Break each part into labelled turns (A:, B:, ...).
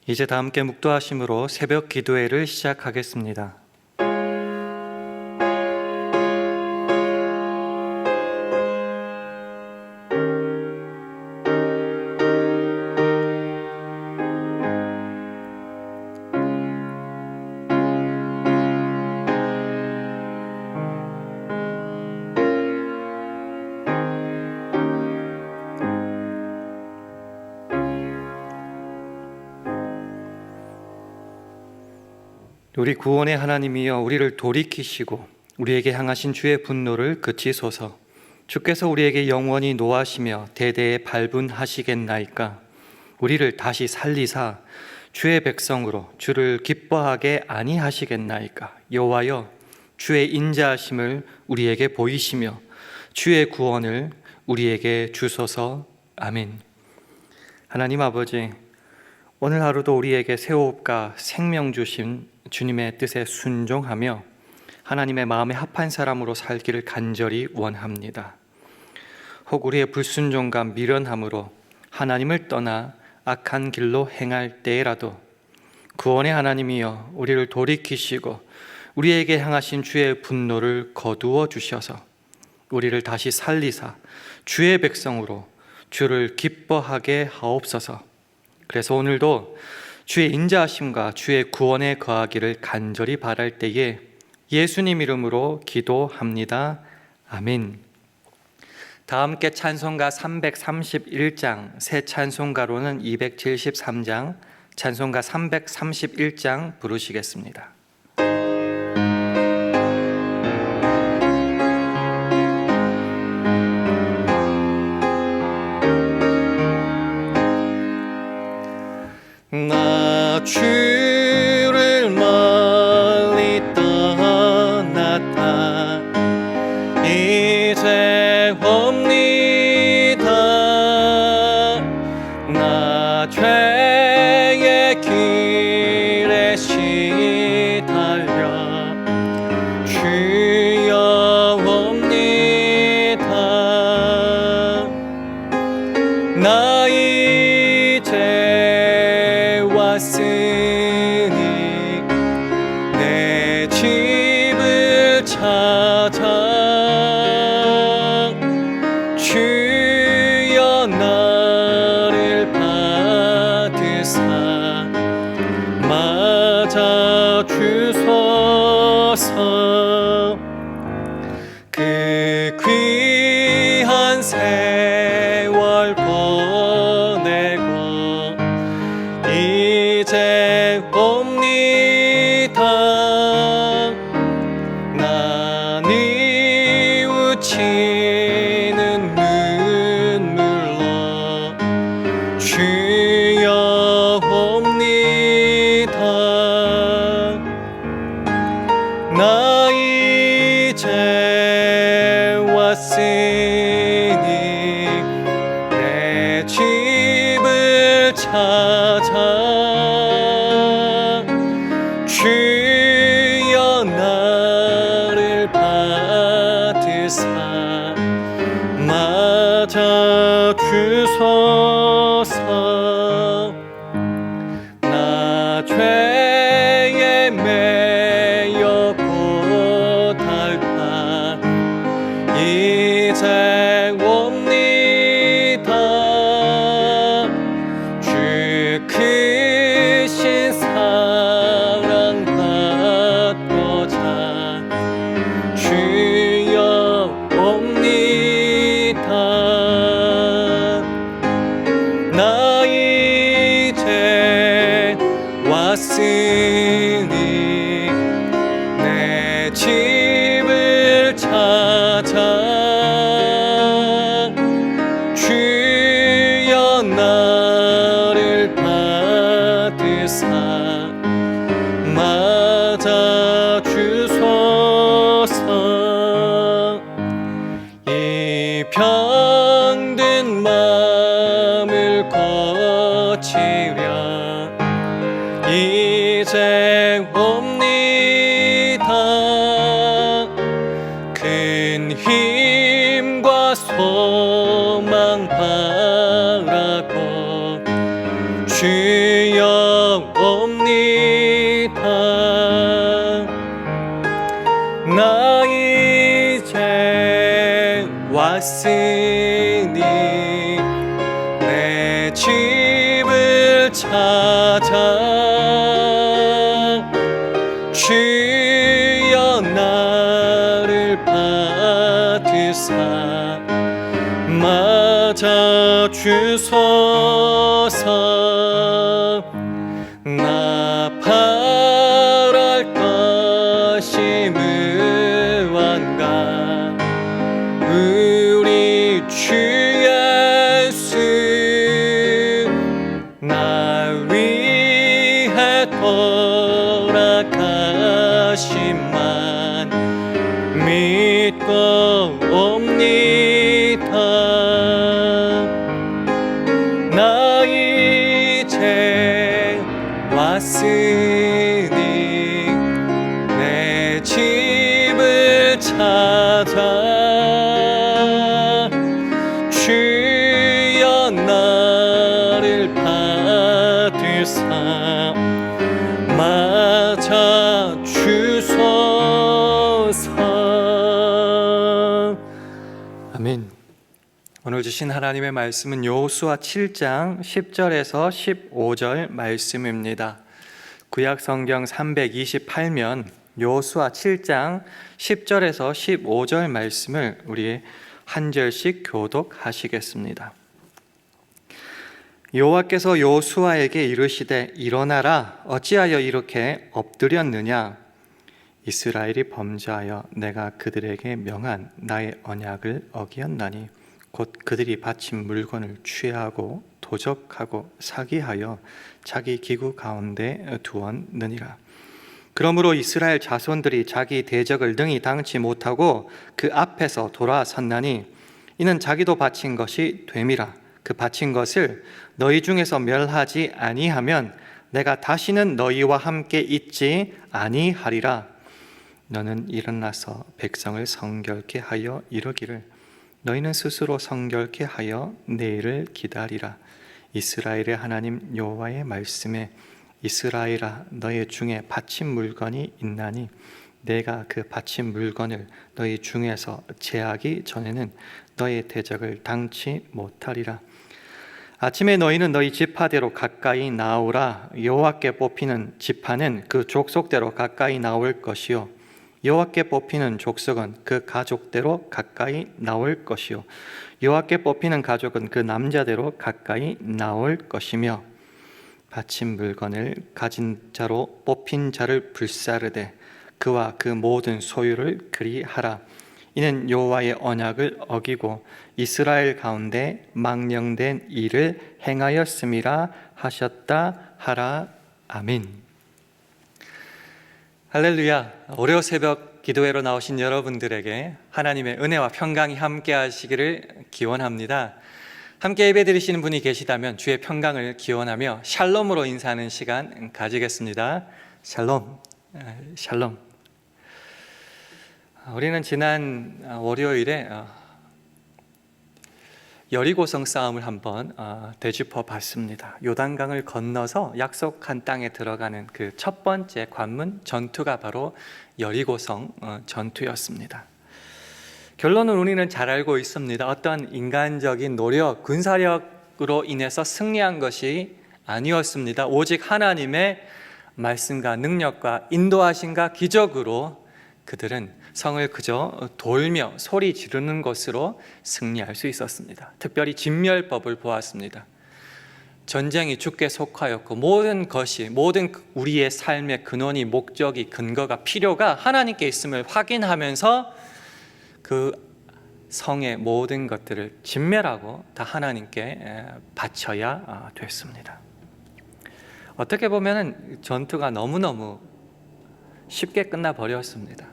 A: 이제 다 함께 묵도하심으로 새벽 기도회를 시작하겠습니다. 우리 구원의 하나님이여, 우리를 돌이키시고 우리에게 향하신 주의 분노를 그치소서. 주께서 우리에게 영원히 노하시며 대대에 발분하시겠나이까. 우리를 다시 살리사 주의 백성으로 주를 기뻐하게 아니하시겠나이까. 여호와여, 주의 인자하심을 우리에게 보이시며 주의 구원을 우리에게 주소서. 아멘. 하나님 아버지, 오늘 하루도 우리에게 새 호흡과 생명 주신 주님의 뜻에 순종하며 하나님의 마음에 합한 사람으로 살기를 간절히 원합니다. 혹 우리의 불순종과 미련함으로 하나님을 떠나 악한 길로 행할 때라도 구원의 하나님이여, 우리를 돌이키시고 우리에게 향하신 주의 분노를 거두어 주셔서 우리를 다시 살리사 주의 백성으로 주를 기뻐하게 하옵소서. 그래서 오늘도 주의 인자하심과 주의 구원에 거하기를 간절히 바랄 때에 예수님 이름으로 기도합니다. 아멘. 다 함께 찬송가 331장, 새 찬송가로는 273장, 찬송가 331장 부르시겠습니다. 나 주를 멀리 떠났다 이제 옵니다. 나 죄의 길에 시달려 주여 옵니다. 나 이제 왔으니 내 집을 찾아 주여 나를 받으사 맞아 주소서. 그 귀한 세월 보내고 이제 옵니다. 나 뉘우치는 눈물로 주여 옵니다. 나 이제 왔으니 내 집을 찾아 주여 나를 받으사 맞아 주소서. 나 죄에 매여 고달파 이제 옵니다. 주 크신 사랑 받고자 주여 옵니다. 나 이제 왔으니 내 집을 찾아 주여 나를 받으사 맞아 주소서. 이 병든 마음을 고치려 이제 옵니다. 큰 힘과 소망 바라고 주여 왔으니 내 집을 찾아 주여 나를 받으사 맞아 주소서. 나 바랄 것이 무언가 우리 주 예수 나 위해 돌아가심만 믿고 옵니다. 나 이제 왔으니 내 집을 찾아 주여 나를 받으사 맞아 주소서. 아멘. 오늘 주신 하나님의 말씀은 여호수아 7장 10절에서 15절 말씀입니다. 구약 성경 328면 여호수아 7장 10절에서 15절 말씀을 우리 한 절씩 교독하시겠습니다. 여호와께서 여호수아에게 이르시되 일어나라, 어찌하여 이렇게 엎드렸느냐? 이스라엘이 범죄하여 내가 그들에게 명한 나의 언약을 어기었나니 곧 그들이 바친 물건을 취하고 도적하고 사기하여 자기 기구 가운데 두었느니라. 그러므로 이스라엘 자손들이 자기 대적을 능히 당치 못하고 그 앞에서 돌아섰나니 이는 자기도 바친 것이 됨이라. 그 바친 것을 너희 중에서 멸하지 아니하면 내가 다시는 너희와 함께 있지 아니하리라. 너는 일어나서 백성을 성결케 하여 이르기를 너희는 스스로 성결케 하여 내일을 기다리라. 이스라엘의 하나님 여호와의 말씀에 이스라엘아 너희 중에 바친 물건이 있나니 내가 그 바친 물건을 너희 중에서 제하기 전에는 너희 대적을 당치 못하리라. 아침에 너희는 너희 지파대로 가까이 나오라. 여호와께 뽑히는 지파는 그 족속대로 가까이 나올 것이요 여호와께 뽑히는 족속은 그 가족대로 가까이 나올 것이요 여호와께 뽑히는 가족은 그 남자대로 가까이 나올 것이며 바친 물건을 가진 자로 뽑힌 자를 불사르되 그와 그 모든 소유를 그리하라. 이는 여호와의 언약을 어기고 이스라엘 가운데 망령된 일을 행하였음이라 하셨다 하라. 아멘. 할렐루야. 월요 새벽 기도회로 나오신 여러분들에게 하나님의 은혜와 평강이 함께 하시기를 기원합니다. 함께 예배 드리시는 분이 계시다면 주의 평강을 기원하며 샬롬으로 인사하는 시간 가지겠습니다. 샬롬, 샬롬. 우리는 지난 월요일에 여리고성 싸움을 한번 되짚어 봤습니다. 요단강을 건너서 약속한 땅에 들어가는 그 첫 번째 관문 전투가 바로 여리고성 전투였습니다. 결론은 우리는 잘 알고 있습니다. 어떤 인간적인 노력, 군사력으로 인해서 승리한 것이 아니었습니다. 오직 하나님의 말씀과 능력과 인도하심과 기적으로 그들은 성을 그저 돌며 소리 지르는 것으로 승리할 수 있었습니다. 특별히 진멸법을 보았습니다. 전쟁이 주께 속하였고 모든 것이, 모든 우리의 삶의 근원이, 목적이, 근거가, 필요가 하나님께 있음을 확인하면서 그 성의 모든 것들을 진멸하고 다 하나님께 바쳐야 됐습니다. 어떻게 보면 전투가 너무너무 쉽게 끝나버렸습니다.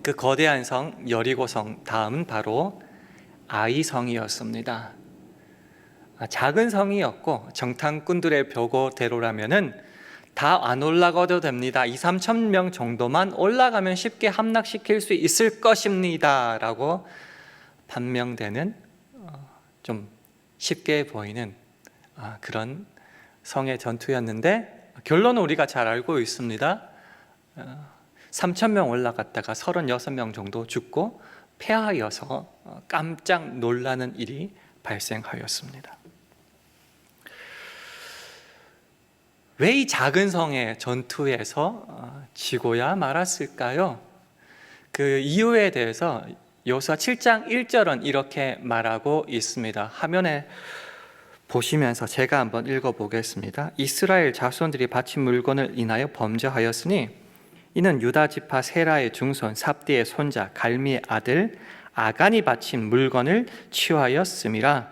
A: 그 거대한 성 여리고성 다음은 바로 아이성이었습니다. 작은 성이었고 정탐꾼들의 보고대로라면은 다 안 올라가도 됩니다. 2-3천 명 정도만 올라가면 쉽게 함락시킬 수 있을 것입니다 라고 판명되는 좀 쉽게 보이는 그런 성의 전투였는데 결론은 우리가 잘 알고 있습니다. 3,000명 올라갔다가 36명 정도 죽고 패하여서 깜짝 놀라는 일이 발생하였습니다. 왜 이 작은 성의 전투에서 지고야 말았을까요? 그 이유에 대해서 여호수아 7장 1절은 이렇게 말하고 있습니다. 화면에 보시면서 제가 한번 읽어보겠습니다. 이스라엘 자손들이 바친 물건을 인하여 범죄하였으니 이는 유다 지파 세라의 중손 삽디의 손자 갈미의 아들 아간이 바친 물건을 취하였음이라.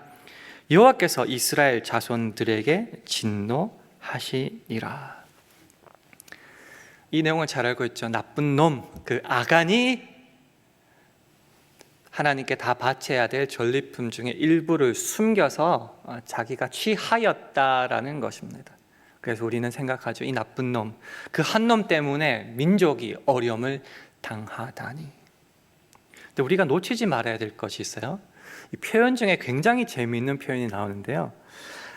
A: 여호와께서 이스라엘 자손들에게 진노하시니라. 이 내용을 잘 알고 있죠. 나쁜 놈, 그 아간이 하나님께 다 바쳐야 될 전리품 중에 일부를 숨겨서 자기가 취하였다라는 것입니다. 그래서 우리는 생각하죠. 이 나쁜 놈, 그 한 놈 때문에 민족이 어려움을 당하다니. 근데 우리가 놓치지 말아야 될 것이 있어요. 이 표현 중에 굉장히 재미있는 표현이 나오는데요.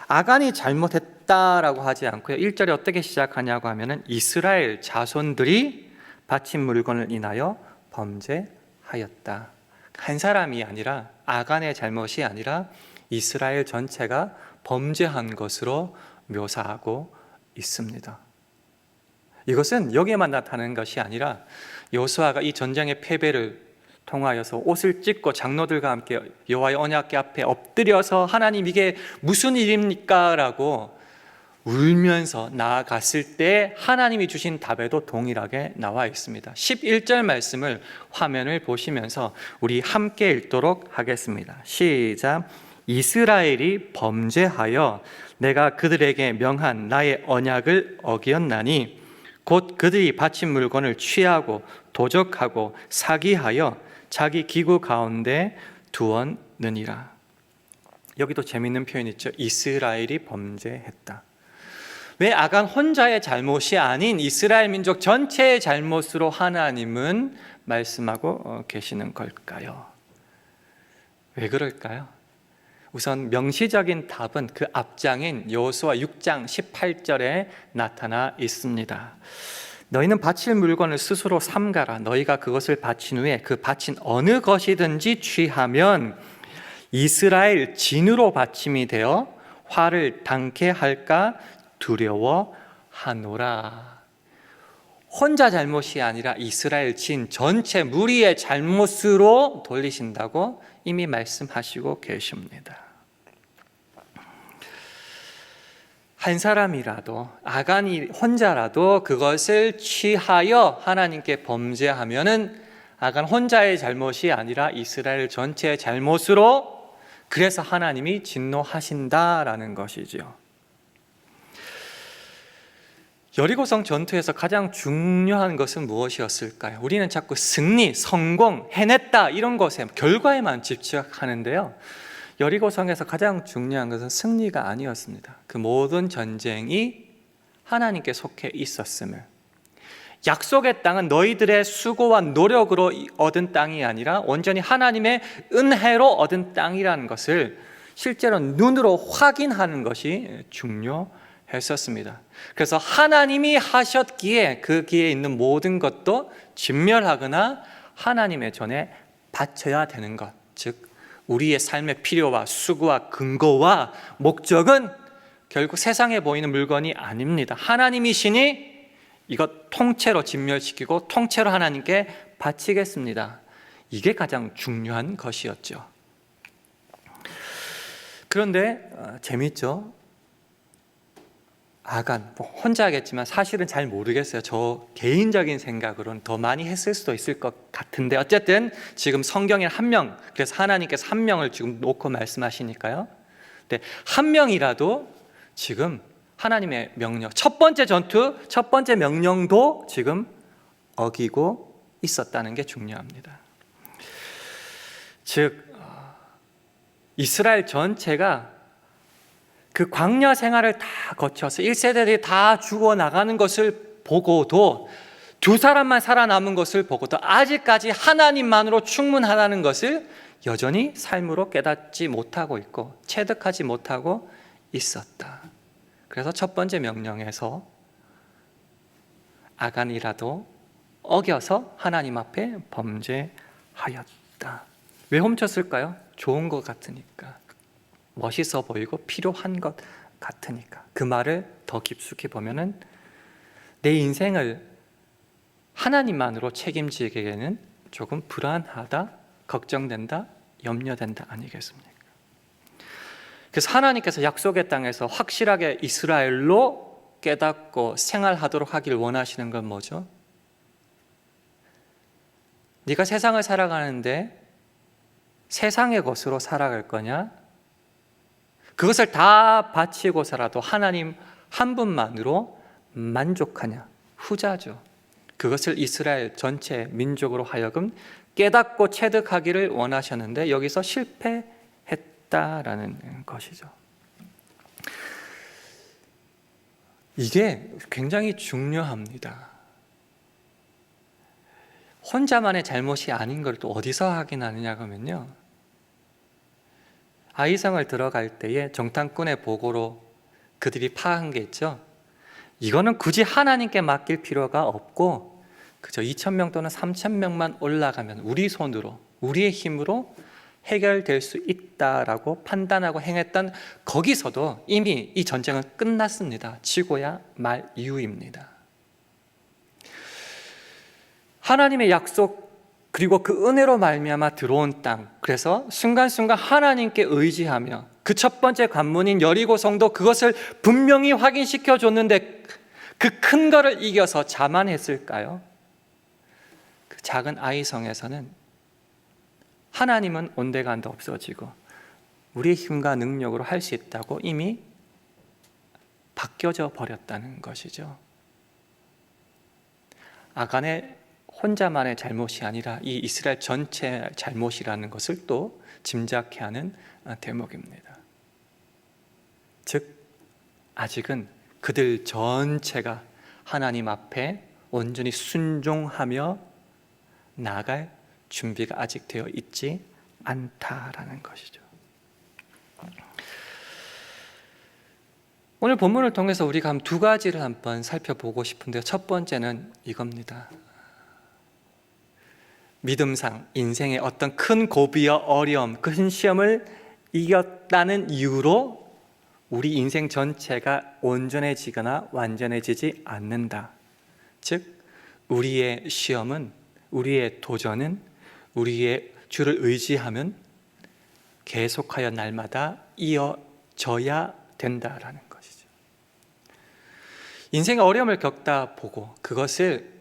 A: 아간이 잘못했다라고 하지 않고요. 1절에 어떻게 시작하냐고 하면은 이스라엘 자손들이 바친 물건을 인하여 범죄하였다. 한 사람이 아니라 아간의 잘못이 아니라 이스라엘 전체가 범죄한 것으로 묘사하고 있습니다. 이것은 여기에만 나타나는 것이 아니라 여호수아가 이 전쟁의 패배를 통하여서 옷을 찢고 장로들과 함께 여호와의 언약궤 앞에 엎드려서 하나님 이게 무슨 일입니까? 라고 울면서 나아갔을 때 하나님이 주신 답에도 동일하게 나와 있습니다. 11절 말씀을 화면을 보시면서 우리 함께 읽도록 하겠습니다. 시작. 이스라엘이 범죄하여 내가 그들에게 명한 나의 언약을 어기었나니 곧 그들이 바친 물건을 취하고 도적하고 사기하여 자기 기구 가운데 두었느니라. 여기도 재미있는 표현 있죠. 이스라엘이 범죄했다. 왜 아간 혼자의 잘못이 아닌 이스라엘 민족 전체의 잘못으로 하나님은 말씀하고 계시는 걸까요? 왜 그럴까요? 우선 명시적인 답은 그 앞장인 여호수아 6장 18절에 나타나 있습니다. 너희는 바칠 물건을 스스로 삼가라. 너희가 그것을 바친 후에 그 바친 어느 것이든지 취하면 이스라엘 진으로 바침이 되어 화를 당케 할까 두려워하노라. 혼자 잘못이 아니라 이스라엘 진 전체 무리의 잘못으로 돌리신다고 이미 말씀하시고 계십니다. 한 사람이라도 아간이 혼자라도 그것을 취하여 하나님께 범죄하면은 아간 혼자의 잘못이 아니라 이스라엘 전체의 잘못으로 그래서 하나님이 진노하신다라는 것이지요. 여리고성 전투에서 가장 중요한 것은 무엇이었을까요? 우리는 자꾸 승리, 성공, 해냈다 이런 것에 결과에만 집착하는데요. 여리고성에서 가장 중요한 것은 승리가 아니었습니다. 그 모든 전쟁이 하나님께 속해 있었음을. 약속의 땅은 너희들의 수고와 노력으로 얻은 땅이 아니라 온전히 하나님의 은혜로 얻은 땅이라는 것을 실제로 눈으로 확인하는 것이 중요했었습니다. 그래서 하나님이 하셨기에 그 기에 있는 모든 것도 진멸하거나 하나님의 전에 바쳐야 되는 것, 즉 우리의 삶의 필요와 수고와 근거와 목적은 결국 세상에 보이는 물건이 아닙니다. 하나님이시니 이것 통째로 진멸시키고 통째로 하나님께 바치겠습니다. 이게 가장 중요한 것이었죠. 그런데 재미있죠? 아간 혼자 하겠지만 사실은 잘 모르겠어요. 저 개인적인 생각으로는 더 많이 했을 수도 있을 것 같은데 어쨌든 지금 성경에 한 명, 그래서 하나님께서 한 명을 지금 놓고 말씀하시니까요. 근데 한 명이라도 지금 하나님의 명령, 첫 번째 전투, 첫 번째 명령도 지금 어기고 있었다는 게 중요합니다. 즉 이스라엘 전체가 그 광야 생활을 다 거쳐서 1세대들이 다 죽어나가는 것을 보고도 두 사람만 살아남은 것을 보고도 아직까지 하나님만으로 충분하다는 것을 여전히 삶으로 깨닫지 못하고 있고 체득하지 못하고 있었다. 그래서 첫 번째 명령에서 아간이라도 어겨서 하나님 앞에 범죄하였다. 멈췄다. 왜 멈췄을까요? 좋은 것 같으니까, 멋있어 보이고 필요한 것 같으니까. 그 말을 더 깊숙이 보면은 내 인생을 하나님만으로 책임지기에는 조금 불안하다, 걱정된다, 염려된다 아니겠습니까? 그래서 하나님께서 약속의 땅에서 확실하게 이스라엘로 깨닫고 생활하도록 하길 원하시는 건 뭐죠? 네가 세상을 살아가는데 세상의 것으로 살아갈 거냐? 그것을 다 바치고서라도 하나님 한 분만으로 만족하냐? 후자죠. 그것을 이스라엘 전체 민족으로 하여금 깨닫고 체득하기를 원하셨는데 여기서 실패했다라는 것이죠. 이게 굉장히 중요합니다. 혼자만의 잘못이 아닌 걸 또 어디서 확인하느냐 하면요, 아이성을 들어갈 때에 정탐꾼의 보고로 그들이 파악한 게 있죠. 이거는 굳이 하나님께 맡길 필요가 없고 그저 2,000명 또는 3,000명만 올라가면 우리 손으로, 우리의 힘으로 해결될 수 있다라고 판단하고 행했던, 거기서도 이미 이 전쟁은 끝났습니다. 지고야 말 이유입니다. 하나님의 약속 그리고 그 은혜로 말미암아 들어온 땅, 그래서 순간순간 하나님께 의지하며 그 첫 번째 관문인 여리고 성도, 그것을 분명히 확인시켜 줬는데 그 큰 거를 이겨서 자만했을까요? 그 작은 아이성에서는 하나님은 온데간데 없어지고 우리의 힘과 능력으로 할 수 있다고 이미 바뀌어져 버렸다는 것이죠. 아간의 혼자만의 잘못이 아니라 이 이스라엘 전체 잘못이라는 것을 또 짐작케 하는 대목입니다. 즉 아직은 그들 전체가 하나님 앞에 온전히 순종하며 나아갈 준비가 아직 되어 있지 않다라는 것이죠. 오늘 본문을 통해서 우리가 한 두 가지를 한번 살펴보고 싶은데요. 첫 번째는 이겁니다. 믿음상 인생의 어떤 큰 고비와 어려움, 큰 시험을 이겼다는 이유로 우리 인생 전체가 온전해지거나 완전해지지 않는다. 즉 우리의 시험은, 우리의 도전은, 우리의 주를 의지하면 계속하여 날마다 이어져야 된다라는 것이죠. 인생의 어려움을 겪다 보고 그것을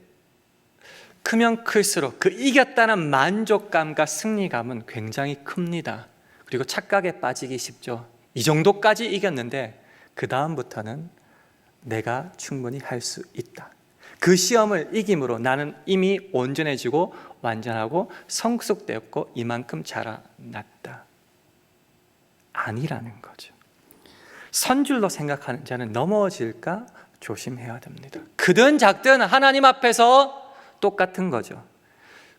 A: 크면 클수록 그 이겼다는 만족감과 승리감은 굉장히 큽니다. 그리고 착각에 빠지기 쉽죠. 이 정도까지 이겼는데 그 다음부터는 내가 충분히 할 수 있다. 그 시험을 이김으로 나는 이미 온전해지고 완전하고 성숙되었고 이만큼 자라났다. 아니라는 거죠. 선줄로 생각하는 자는 넘어질까 조심해야 됩니다. 크든 작든 하나님 앞에서 똑같은 거죠.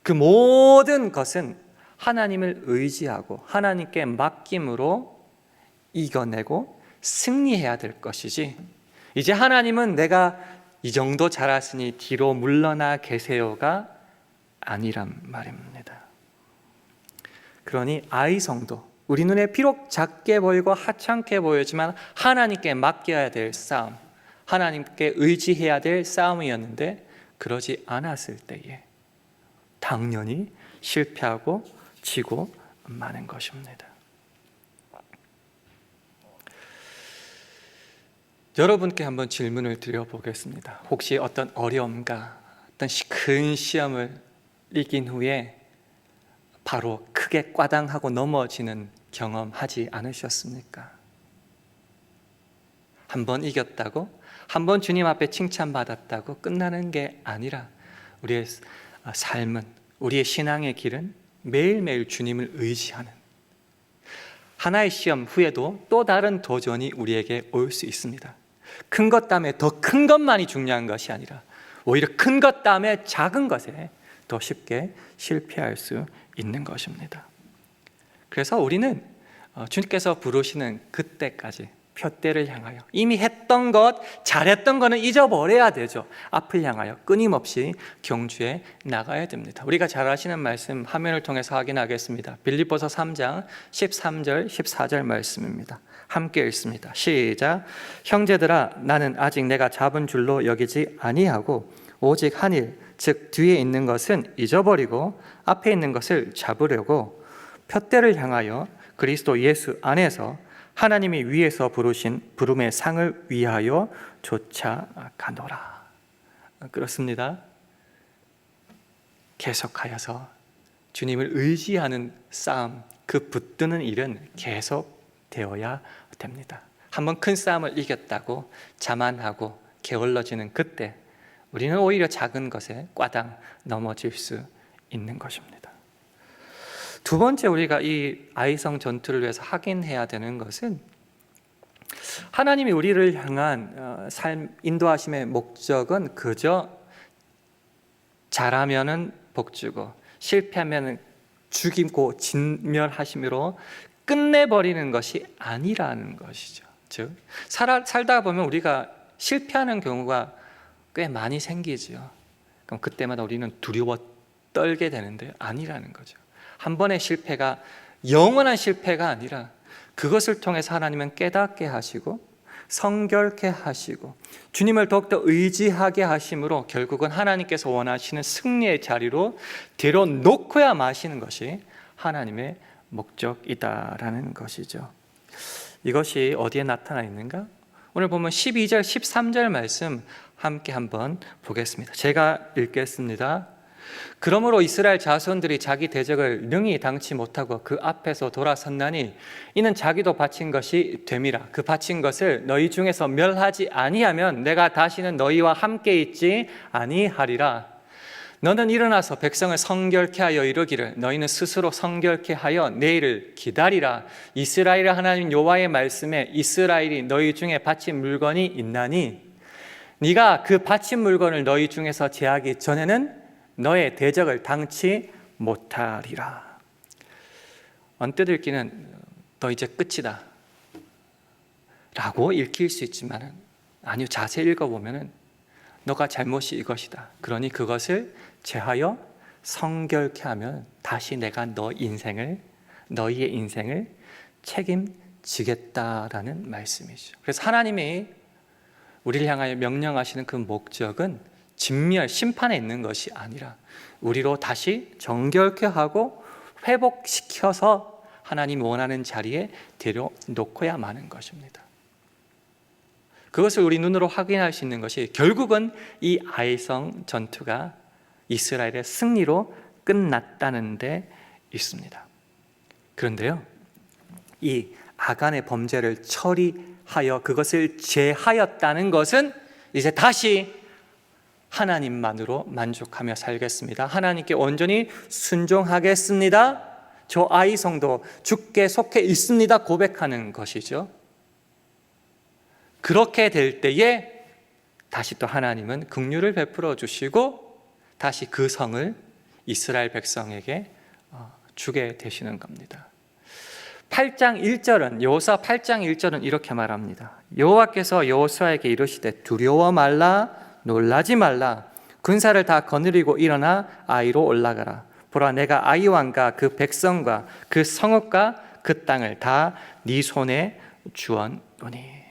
A: 그 모든 것은 하나님을 의지하고 하나님께 맡김으로 이겨내고 승리해야 될 것이지, 이제 하나님은 내가 이 정도 잘했으니 뒤로 물러나 계세요가 아니란 말입니다. 그러니 아이성도 우리 눈에 비록 작게 보이고 하찮게 보이지만 하나님께 맡겨야 될 싸움, 하나님께 의지해야 될 싸움이었는데 그러지 않았을 때에 당연히 실패하고 지고 마는 것입니다. 여러분께 한번 질문을 드려보겠습니다. 혹시 어떤 어려움과 어떤 큰 시험을 이긴 후에 바로 크게 꽈당하고 넘어지는 경험하지 않으셨습니까? 한번 이겼다고, 한번 주님 앞에 칭찬받았다고 끝나는 게 아니라 우리의 삶은, 우리의 신앙의 길은 매일매일 주님을 의지하는, 하나의 시험 후에도 또 다른 도전이 우리에게 올 수 있습니다. 큰 것 다음에 더 큰 것만이 중요한 것이 아니라 오히려 큰 것 다음에 작은 것에 더 쉽게 실패할 수 있는 것입니다. 그래서 우리는 주님께서 부르시는 그때까지 표대를 향하여 이미 했던 것, 잘했던 거는 잊어버려야 되죠. 앞을 향하여 끊임없이 경주해 나가야 됩니다. 우리가 잘 아시는 말씀 화면을 통해서 확인하겠습니다. 빌립보서 3장 13절 14절 말씀입니다. 함께 읽습니다. 시작. 형제들아, 나는 아직 내가 잡은 줄로 여기지 아니하고 오직 한 일, 즉 뒤에 있는 것은 잊어버리고 앞에 있는 것을 잡으려고 표대를 향하여 그리스도 예수 안에서 하나님이 위에서 부르신 부름의 상을 위하여 쫓아가노라. 그렇습니다. 계속하여서 주님을 의지하는 싸움, 그 붙드는 일은 계속 되어야 됩니다. 한번 큰 싸움을 이겼다고 자만하고 게을러지는 그때 우리는 오히려 작은 것에 꽈당 넘어질 수 있는 것입니다. 두 번째, 우리가 이 아이성 전투를 위해서 확인해야 되는 것은 하나님이 우리를 향한 삶 인도하심의 목적은 그저 잘하면은 복 주고 실패하면은 죽이고 진멸하심으로 끝내버리는 것이 아니라는 것이죠. 즉 살다 보면 우리가 실패하는 경우가 꽤 많이 생기죠. 그럼 그때마다 우리는 두려워 떨게 되는데 아니라는 거죠. 한 번의 실패가 영원한 실패가 아니라 그것을 통해서 하나님은 깨닫게 하시고 성결케 하시고 주님을 더욱더 의지하게 하심으로 결국은 하나님께서 원하시는 승리의 자리로 데려놓고야 마시는 것이 하나님의 목적이다라는 것이죠. 이것이 어디에 나타나 있는가? 오늘 보면 12절 13절 말씀 함께 한번 보겠습니다. 제가 읽겠습니다. 그러므로 이스라엘 자손들이 자기 대적을 능히 당치 못하고 그 앞에서 돌아섰나니 이는 자기도 바친 것이 됨이라. 그 바친 것을 너희 중에서 멸하지 아니하면 내가 다시는 너희와 함께 있지 아니하리라. 너는 일어나서 백성을 성결케 하여 이르기를 너희는 스스로 성결케 하여 내일을 기다리라. 이스라엘 하나님 여호와의 말씀에 이스라엘이 너희 중에 바친 물건이 있나니 네가 그 바친 물건을 너희 중에서 제하기 전에는 너의 대적을 당치 못하리라. 언뜻 읽기는 너 이제 끝이다 라고 읽힐 수 있지만 아니요, 자세히 읽어보면 너가 잘못이 이것이다. 그러니 그것을 제하여 성결케 하면 다시 내가 너희의 인생을 책임지겠다라는 말씀이죠. 그래서 하나님이 우리를 향하여 명령하시는 그 목적은 진멸, 심판에 있는 것이 아니라 우리로 다시 정결케 하고 회복시켜서 하나님이 원하는 자리에 데려놓고야 마는 것입니다. 그것을 우리 눈으로 확인할 수 있는 것이 결국은 이 아이성 전투가 이스라엘의 승리로 끝났다는 데 있습니다. 그런데요, 이 아간의 범죄를 처리하여 그것을 제하였다는 것은 이제 다시 하나님만으로 만족하며 살겠습니다. 하나님께 온전히 순종하겠습니다. 저 아이성도 주께 속해 있습니다. 고백하는 것이죠. 그렇게 될 때에 다시 또 하나님은 긍휼을 베풀어 주시고 다시 그 성을 이스라엘 백성에게 주게 되시는 겁니다. 8장 1절은 여호수아 8장 1절은 이렇게 말합니다. 여호와께서 여호수아에게 이르시되 두려워 말라 놀라지 말라 군사를 다 거느리고 일어나 아이로 올라가라. 보라 내가 아이 왕과 그 백성과 그 성읍과 그 땅을 다 네 손에 주었노니.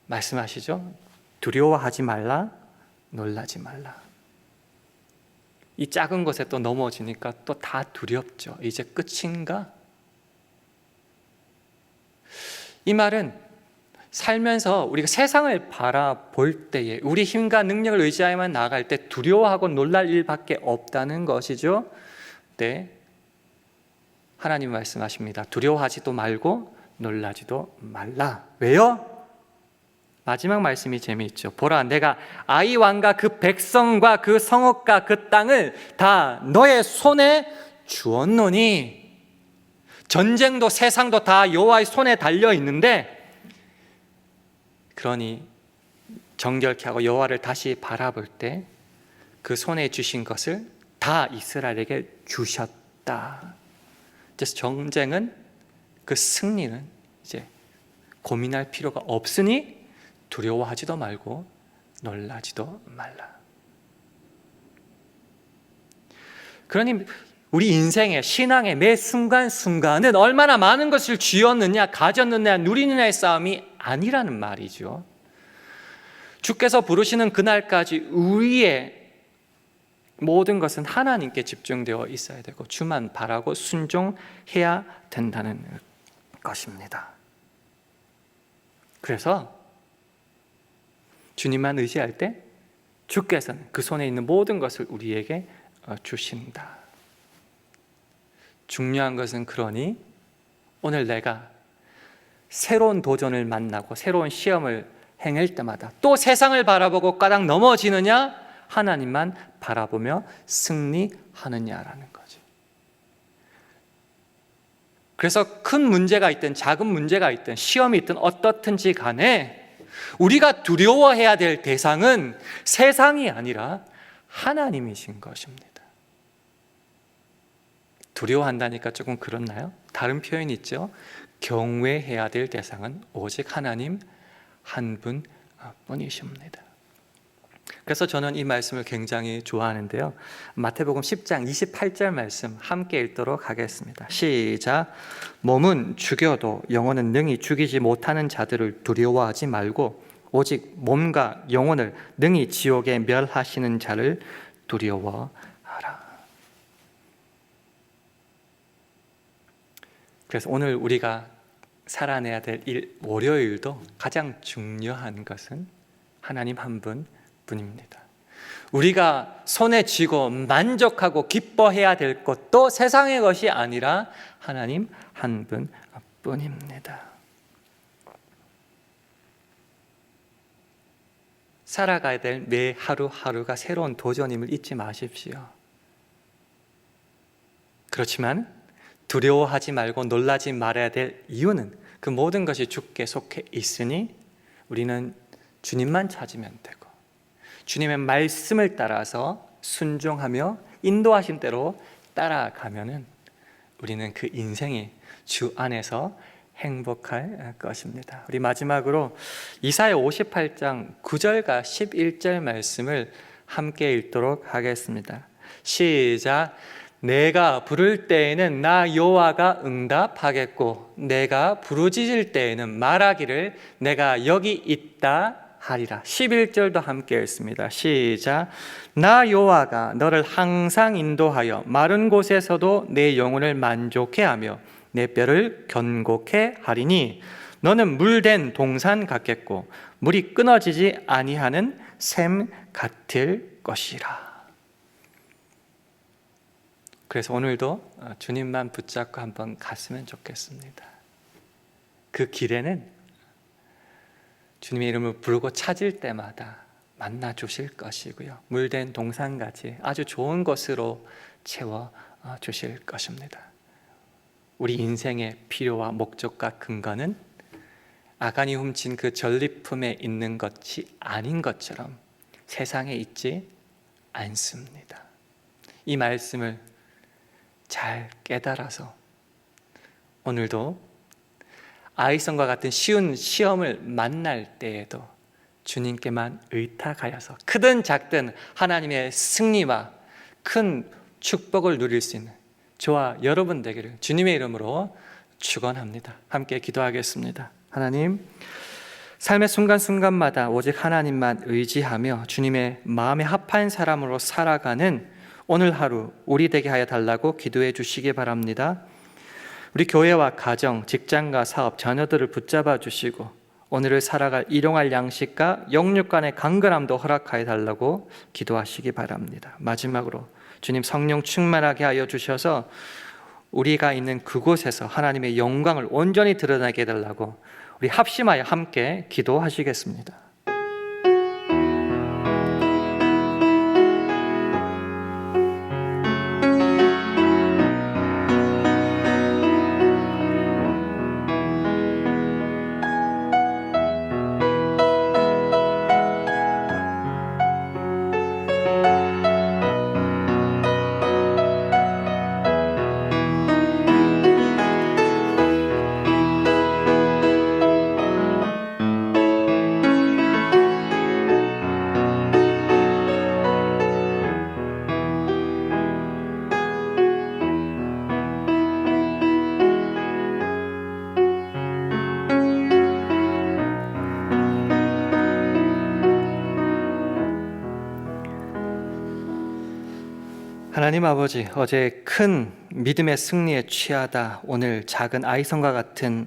A: 말씀하시죠. 두려워하지 말라 놀라지 말라. 이 작은 것에 또 넘어지니까 또 다 두렵죠. 이제 끝인가? 이 말은 살면서 우리가 세상을 바라볼 때에 우리 힘과 능력을 의지하여만 나아갈 때 두려워하고 놀랄 일밖에 없다는 것이죠. 네, 하나님 말씀하십니다. 두려워하지도 말고 놀라지도 말라. 왜요? 마지막 말씀이 재미있죠. 보라 내가 아이 왕과 그 백성과 그 성읍과 그 땅을 다 너의 손에 주었노니. 전쟁도 세상도 다 여호와의 손에 달려 있는데 그러니 정결케 하고 여호와를 다시 바라볼 때 그 손에 주신 것을 다 이스라엘에게 주셨다. 그래서 전쟁은 그 승리는 이제 고민할 필요가 없으니 두려워하지도 말고 놀라지도 말라. 그러니 우리 인생의 신앙의 매 순간순간은 얼마나 많은 것을 쥐었느냐, 가졌느냐, 누리느냐의 싸움이 아니라는 말이죠. 주께서 부르시는 그날까지 우리의 모든 것은 하나님께 집중되어 있어야 되고 주만 바라고 순종해야 된다는 것입니다. 그래서 주님만 의지할 때 주께서는 그 손에 있는 모든 것을 우리에게 주신다. 중요한 것은 그러니 오늘 내가 새로운 도전을 만나고 새로운 시험을 행할 때마다 또 세상을 바라보고 까닥 넘어지느냐, 하나님만 바라보며 승리하느냐라는 거죠. 그래서 큰 문제가 있든 작은 문제가 있든 시험이 있든 어떻든지 간에 우리가 두려워해야 될 대상은 세상이 아니라 하나님이신 것입니다. 두려워한다니까 조금 그렇나요? 다른 표현이 있죠. 경외해야 될 대상은 오직 하나님 한 분뿐이십니다. 그래서 저는 이 말씀을 굉장히 좋아하는데요. 마태복음 10장 28절 말씀 함께 읽도록 하겠습니다. 시작. 몸은 죽여도 영혼은 능히 죽이지 못하는 자들을 두려워하지 말고 오직 몸과 영혼을 능히 지옥에 멸하시는 자를 두려워하라. 그래서 오늘 우리가 살아내야 될 월요일도 가장 중요한 것은 하나님 한 분뿐입니다. 우리가 손에 쥐고 만족하고 기뻐해야 될 것도 세상의 것이 아니라 하나님 한 분뿐입니다. 살아가야 될 매 하루하루가 새로운 도전임을 잊지 마십시오. 그렇지만 두려워하지 말고 놀라지 말아야 될 이유는 그 모든 것이 주께 속해 있으니 우리는 주님만 찾으면 되고 주님의 말씀을 따라서 순종하며 인도하신 대로 따라가면은 우리는 그 인생이 주 안에서 행복할 것입니다. 우리 마지막으로 이사야 58장 9절과 11절 말씀을 함께 읽도록 하겠습니다. 시작. 내가 부를 때에는 나 여호와가 응답하겠고 내가 부르짖을 때에는 말하기를 내가 여기 있다 하리라. 11절도 함께 읽습니다. 시작. 나 여호와가 너를 항상 인도하여 마른 곳에서도 내 영혼을 만족해 하며 내 뼈를 견고케 하리니 너는 물된 동산 같겠고 물이 끊어지지 아니하는 샘 같을 것이라. 그래서 오늘도 주님만 붙잡고 한번 갔으면 좋겠습니다. 그 길에는 주님의 이름을 부르고 찾을 때마다 만나 주실 것이고요. 물된 동산같이 아주 좋은 것으로 채워 주실 것입니다. 우리 인생의 필요와 목적과 근거는 아간이 훔친 그 전리품에 있는 것이 아닌 것처럼 세상에 있지 않습니다. 이 말씀을 잘 깨달아서 오늘도 아이성과 같은 쉬운 시험을 만날 때에도 주님께만 의탁하여서 크든 작든 하나님의 승리와 큰 축복을 누릴 수 있는 저와 여러분 되기를 주님의 이름으로 축원합니다. 함께 기도하겠습니다. 하나님, 삶의 순간순간마다 오직 하나님만 의지하며 주님의 마음에 합한 사람으로 살아가는 오늘 하루 우리 되게 하여 달라고 기도해 주시기 바랍니다. 우리 교회와 가정, 직장과 사업, 자녀들을 붙잡아 주시고 오늘을 살아갈 일용할 양식과 영육 간의 강건함도 허락하여 달라고 기도하시기 바랍니다. 마지막으로 주님 성령 충만하게 하여 주셔서 우리가 있는 그곳에서 하나님의 영광을 온전히 드러나게 해달라고 우리 합심하여 함께 기도하시겠습니다. 하나님 아버지, 어제 큰 믿음의 승리에 취하다 오늘 작은 아이성과 같은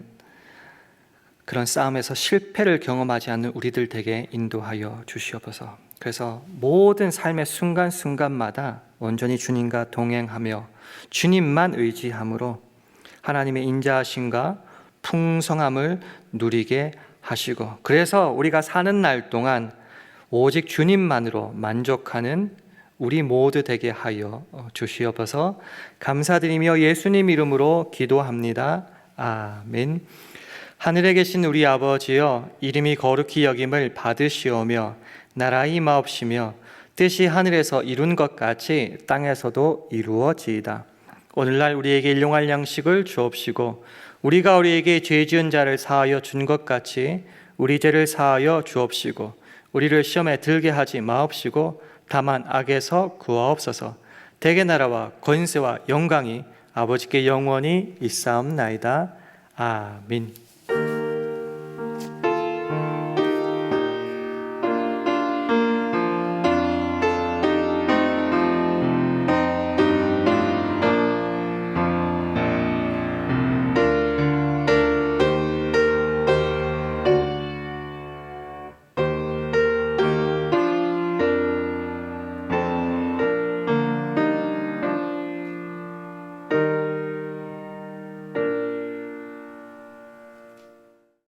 A: 그런 싸움에서 실패를 경험하지 않는 우리들 되게 인도하여 주시옵소서. 그래서 모든 삶의 순간순간마다 온전히 주님과 동행하며 주님만 의지함으로 하나님의 인자하심과 풍성함을 누리게 하시고, 그래서 우리가 사는 날 동안 오직 주님만으로 만족하는 우리 모두 되게 하여 주시옵소서. 감사드리며 예수님 이름으로 기도합니다. 아멘. 하늘에 계신 우리 아버지여, 이름이 거룩히 여김을 받으시오며 나라 임하옵시며 뜻이 하늘에서 이룬 것 같이 땅에서도 이루어지이다. 오늘날 우리에게 일용할 양식을 주옵시고 우리가 우리에게 죄 지은 자를 사하여 준 것 같이 우리 죄를 사하여 주옵시고 우리를 시험에 들게 하지 마옵시고 다만 악에서 구하옵소서. 대개 나라와 권세와 영광이 아버지께 영원히 있사옵나이다. 아멘.